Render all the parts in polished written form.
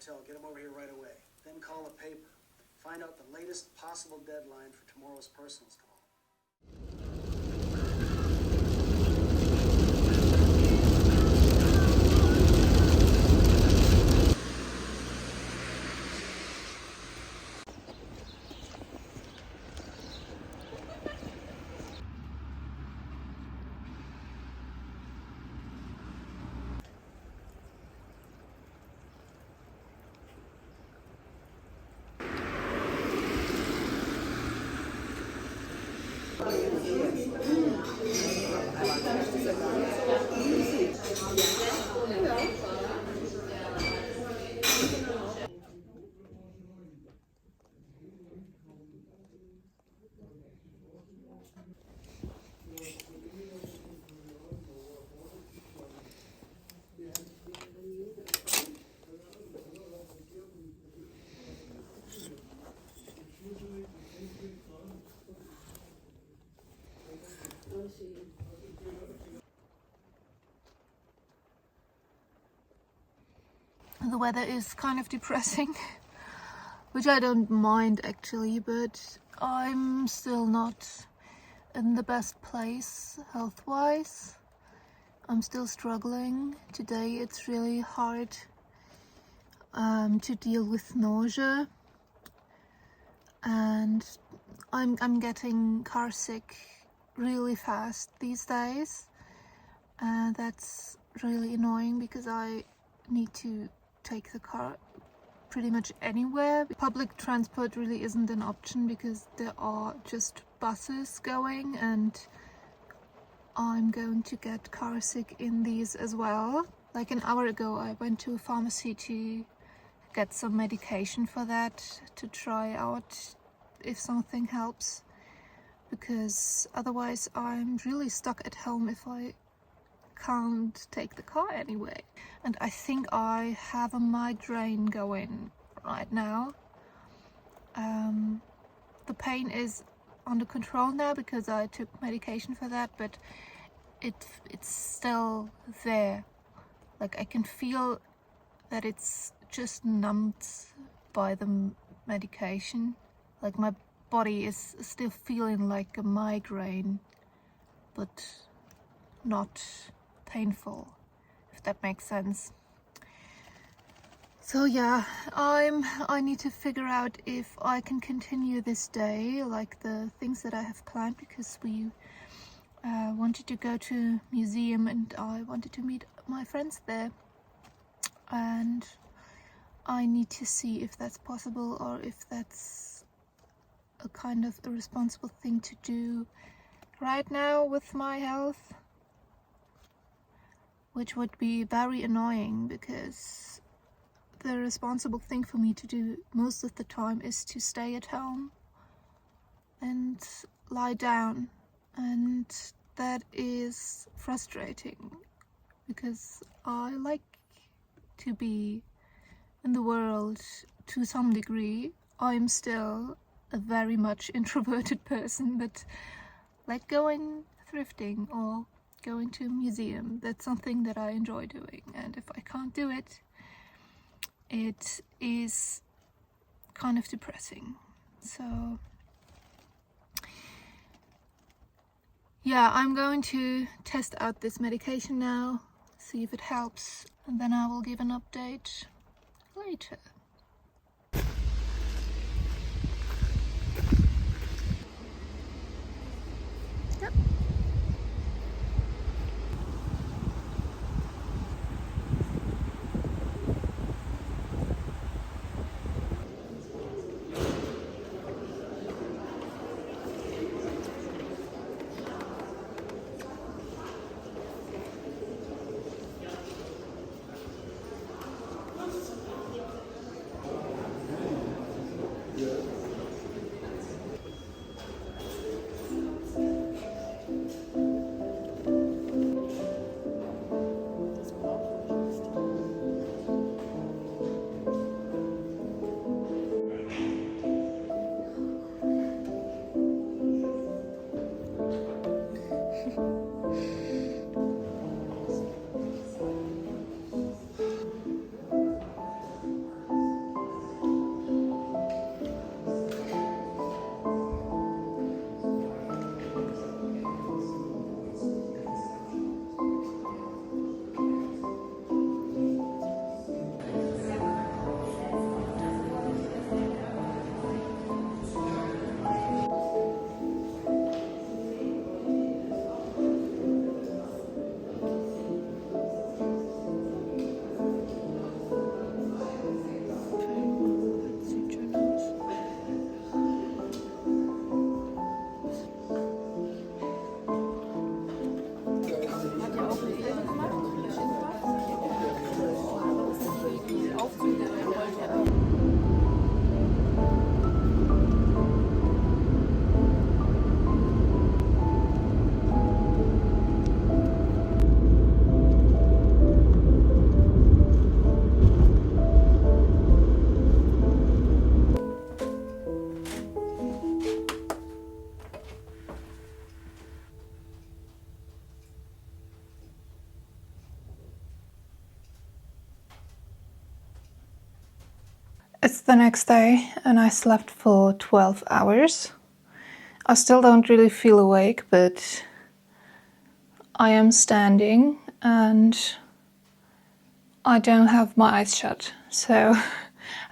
hotel. Get them over here right away. Then call the paper. Find out the latest possible deadline for tomorrow's personals call. The weather is kind of depressing, which I don't mind actually, but I'm still not in the best place health-wise. I'm still struggling. Today it's really hard to deal with nausea, and I'm getting car sick really fast these days, and that's really annoying because I need to take the car pretty much anywhere. Public transport really isn't an option because there are just buses going, and I'm going to get car sick in these as well. Like an hour ago I went to a pharmacy to get some medication for that, to try out if something helps, because otherwise I'm really stuck at home if I can't take the car anyway. And I think I have a migraine going right now. The pain is under control now because I took medication for that, but it's still there. Like I can feel that it's just numbed by the medication. Like my body is still feeling like a migraine, but not painful, if that makes sense. So yeah, I need to figure out if I can continue this day, like the things that I have planned, because we wanted to go to a museum and I wanted to meet my friends there, and I need to see if that's possible or if that's a kind of irresponsible thing to do right now with my health, which would be very annoying because the responsible thing for me to do most of the time is to stay at home and lie down, and that is frustrating because I like to be in the world to some degree. I'm still a very much introverted person, but like going thrifting or going to a museum, that's something that I enjoy doing, and if I can't do it, it is kind of depressing. So yeah, I'm going to test out this medication now, see if it helps, and then I will give an update later. Yep. It's the next day and I slept for 12 hours. I still don't really feel awake, but I am standing and I don't have my eyes shut, so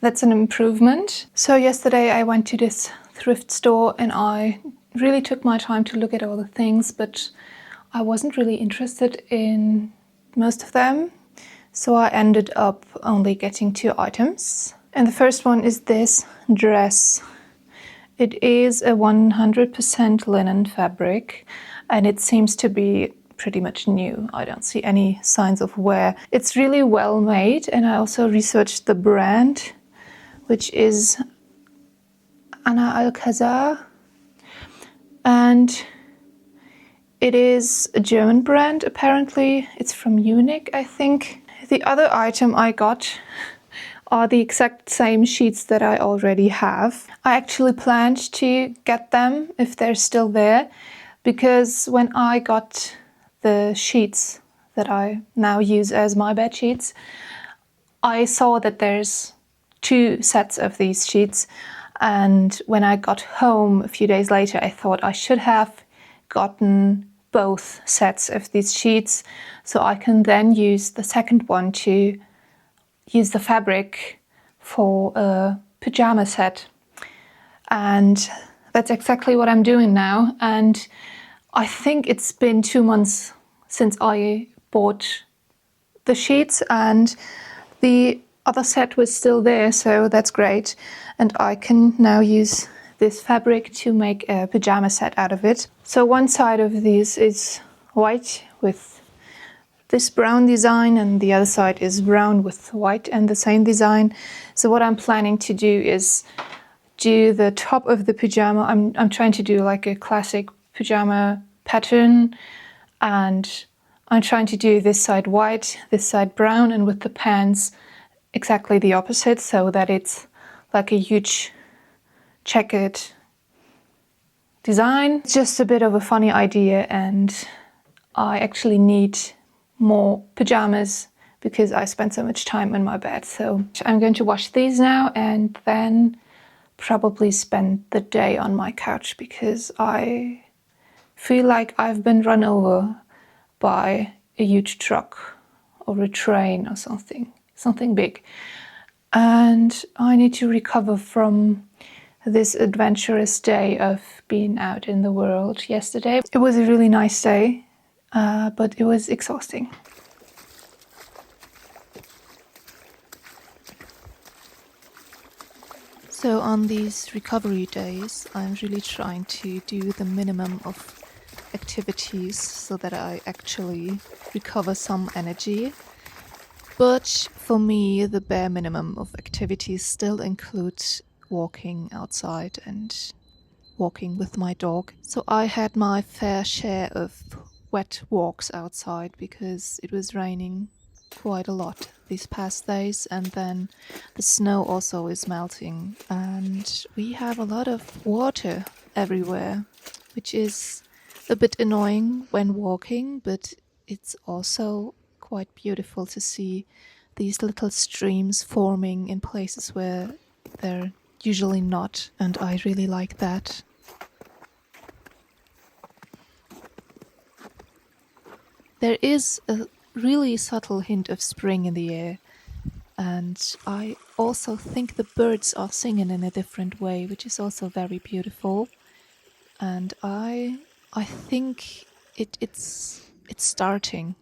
that's an improvement. So yesterday I went to this thrift store and I really took my time to look at all the things, but I wasn't really interested in most of them. So I ended up only getting 2 items. And the first one is this dress. It is a 100% linen fabric and it seems to be pretty much new. I don't see any signs of wear. It's really well made, and I also researched the brand, which is Ana Alcazar, and it is a German brand apparently. It's from Munich, I think. The other item I got are the exact same sheets that I already have. I actually planned to get them if they're still there, because when I got the sheets that I now use as my bed sheets, I saw that there's 2 sets of these sheets, and when I got home a few days later I thought I should have gotten both sets of these sheets so I can then use the second one to use the fabric for a pyjama set. And that's exactly what I'm doing now, and I think it's been 2 months since I bought the sheets and the other set was still there, so that's great. And I can now use this fabric to make a pyjama set out of it. So one side of these is white with this brown design and the other side is brown with white and the same design. So what I'm planning to do is do the top of the pyjama. I'm trying to do like a classic pyjama pattern, and I'm trying to do this side white, this side brown, and with the pants exactly the opposite, so that it's like a huge checkered design. It's just a bit of a funny idea, and I actually need more pyjamas because I spend so much time in my bed. So I'm going to wash these now and then probably spend the day on my couch, because I feel like I've been run over by a huge truck or a train or something big, and I need to recover from this adventurous day of being out in the world yesterday. It was a really nice day, but it was exhausting. So on these recovery days, I'm really trying to do the minimum of activities so that I actually recover some energy. But for me, the bare minimum of activities still includes walking outside and walking with my dog. So I had my fair share of wet walks outside because it was raining quite a lot these past days, and then the snow also is melting and we have a lot of water everywhere, which is a bit annoying when walking, but it's also quite beautiful to see these little streams forming in places where they're usually not, and I really like that. There is a really subtle hint of spring in the air, and I also think the birds are singing in a different way, which is also very beautiful. And I think it's starting.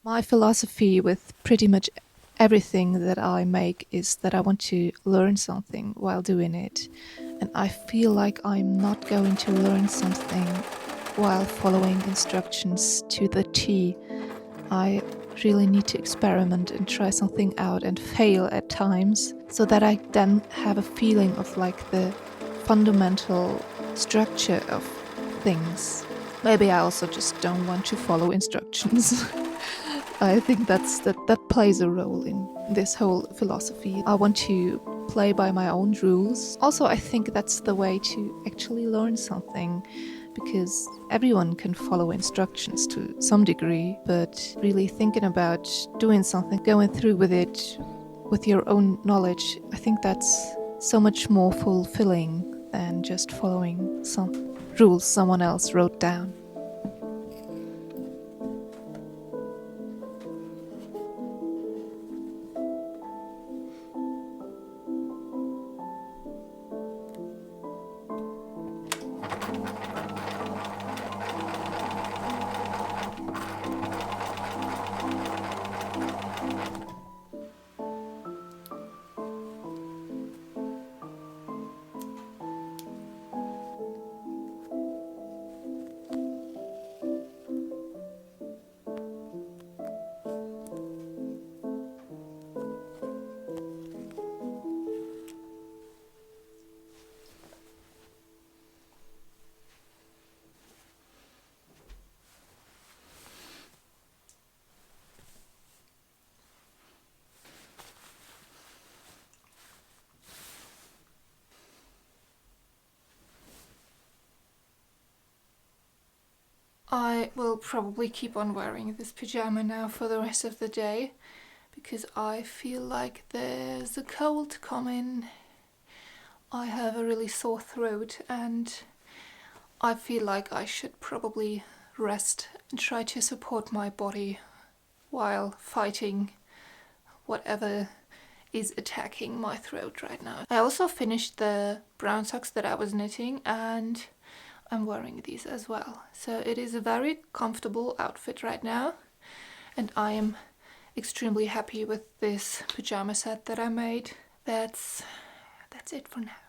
My philosophy with pretty much everything that I make is that I want to learn something while doing it. And I feel like I'm not going to learn something while following instructions to the T. I really need to experiment and try something out and fail at times so that I then have a feeling of like the fundamental structure of things. Maybe I also just don't want to follow instructions. I think that plays a role in this whole philosophy. I want to play by my own rules. Also, I think that's the way to actually learn something, because everyone can follow instructions to some degree, but really thinking about doing something, going through with it with your own knowledge, I think that's so much more fulfilling than just following some rules someone else wrote down. I will probably keep on wearing this pyjama now for the rest of the day because I feel like there's a cold coming. I have a really sore throat and I feel like I should probably rest and try to support my body while fighting whatever is attacking my throat right now. I also finished the brown socks that I was knitting and I'm wearing these as well. So it is a very comfortable outfit right now and I am extremely happy with this pyjama set that I made. That's it for now.